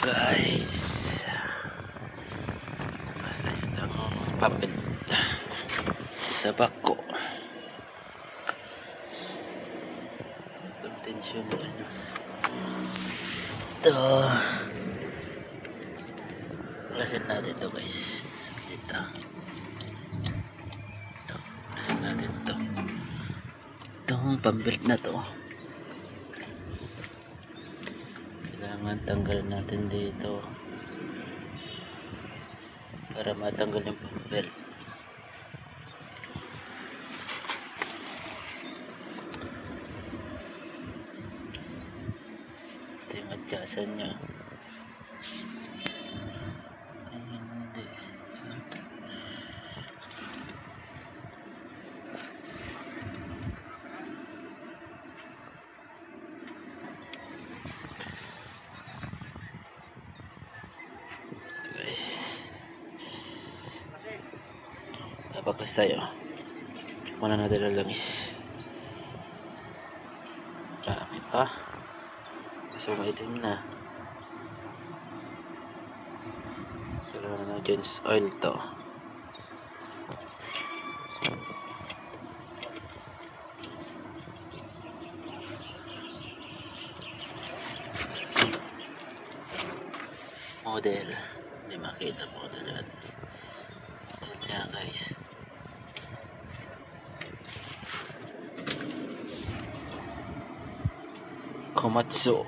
guys, masaya ng papel sa bako. Tensyon na rin ito. Lasin natin ito guys. Dito lasin natin ito. Itong pambilt na to kailangan tanggalin natin dito para matanggal yung pambilt. Ito yung adjustan nya. Hindi guys, babaklas tayo. Muna natin ang langis. Dami pa kasi maitim na. Kailangan na change oil to. Model, hindi makita model natin. Model niya guys. Komatsu